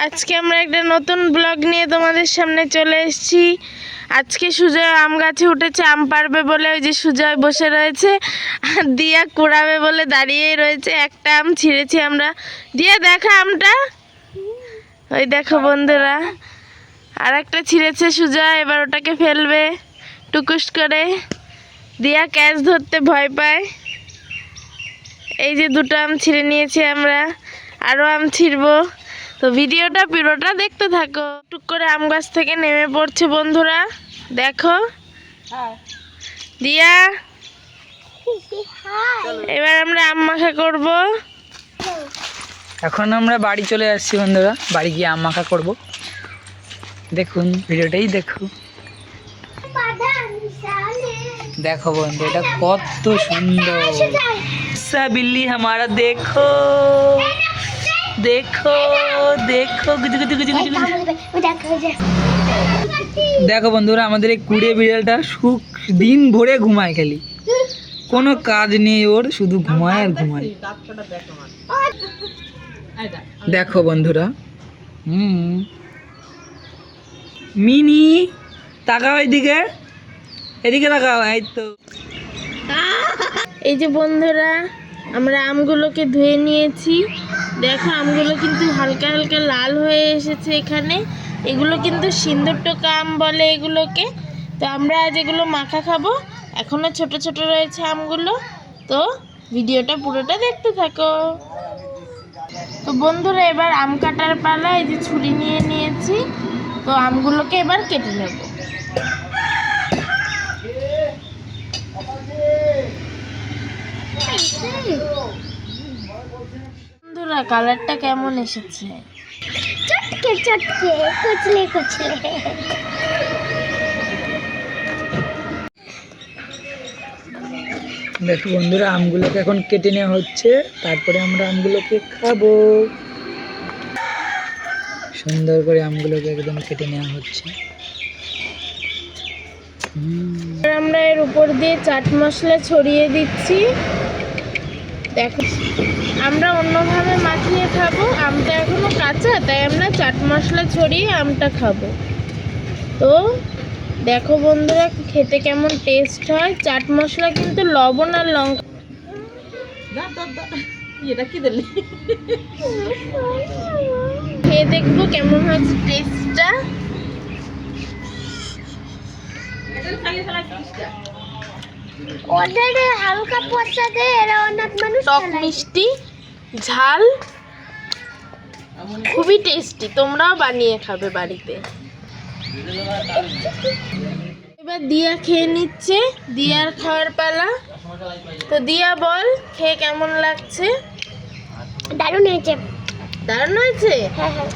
আজকে আমরা একটা নতুন ব্লগ নিয়ে তোমাদের সামনে চলে এসেছি। আজকে সুজয় আম গাছে উঠেছে, আম পারবে বলে ওই যে সুজয় বসে রয়েছে, আর দিয়া কুড়াবে বলে দাঁড়িয়েই রয়েছে। একটা আম ছিঁড়েছি আমরা। দিয়া দেখা আমটা, ওই দেখো বন্ধুরা, আর একটা ছিঁড়েছে সুজয়, এবার ওটাকে ফেলবে টুকুস করে। দিয়া ক্যাচ ধরতে ভয় পায়। এই যে দুটো আম ছিঁড়ে নিয়েছি আমরা, আরও আম ছিঁড়বো। তো ভিডিওটা পুরোটা দেখতে থাকো। টুক করে আম গাছ থেকে নেমে পড়ছে বন্ধুরা, দেখো। দিয়া এবার আমরা আম মাখা করব। এখন আমরা বাড়ি চলে আসছি বন্ধুরা, বাড়ি গিয়ে আম মাখা করব। দেখুন ভিডিওটাই দেখো। দেখো বন্ধু, এটা কত সুন্দর। সা বিল্লি হামারা, দেখো দেখো দেখো। দেখো বন্ধুরা, আমাদের এই কুড়ে বিড়ালটা দিন ভরে ঘুমায়, খালি কোনো কাজ নেই ওর, শুধু ঘুমায় আর ঘুমায়। দেখো বন্ধুরা, মিনি তাকাও এদিকে, এদিকে তাকাও। এই তো এই যে বন্ধুরা, আমরা আমগুলোকে ধুয়ে নিয়েছি। দেখো আমগুলো কিন্তু হালকা হালকা লাল হয়ে এসেছে এখানে। এগুলো কিন্তু সিন্দুর টোকা আম বলে এগুলোকে। তো আমরা আজ এগুলো মাখা খাবো। এখনো ছোট ছোট রয়েছে আমগুলো, তো ভিডিওটা পুরোটা দেখতে থাকো। তো বন্ধুরা, এবার আম কাটার পালা। এই যে ছুরি নিয়ে নিয়েছি, তো আমগুলোকে এবার কেটে নেব। বন্ধুরা, কালারটা কেমন এসেছে? চটকে চটকে, কুচলে কুচলে। দেখো বন্ধুরা, আমগুলোকে এখন কেটে নেওয়া হচ্ছে, তারপরে আমরা আমগুলোকে খাবো। সুন্দর করে আমগুলোকে একদম কেটে নেওয়া হচ্ছে। আমরা এর উপর দিয়ে চাট মশলা ছড়িয়ে দিচ্ছি। দেখো, আমরা অন্যভাবে মাখিয়ে খাবো। আমটা এখনো কাঁচা, তাই আমরা চাট মশলা ছড়িয়ে আমটা খাবো। তো দেখো বন্ধুরা, খেতে কেমন টেস্ট হয়। চাট মশলা কিন্তু লবণ আর লঙ্কা, খেয়ে দেখবো কেমন হচ্ছে টেস্টটা। ওদের হালকা পচা দেয়, এরা অনেক মানুষ টক মিষ্টি ঝাল, খুবই টেস্টি। তোমরাও বানিয়ে খাবে বাড়িতে। এবার দিয়া খেয়ে নিচ্ছে, দিয়ার খাওয়ার পালা। তো দিয়া বল, খেয়ে কেমন লাগছে? দারুণ হয়েছে। দারুণ হয়েছে। হ্যাঁ হ্যাঁ।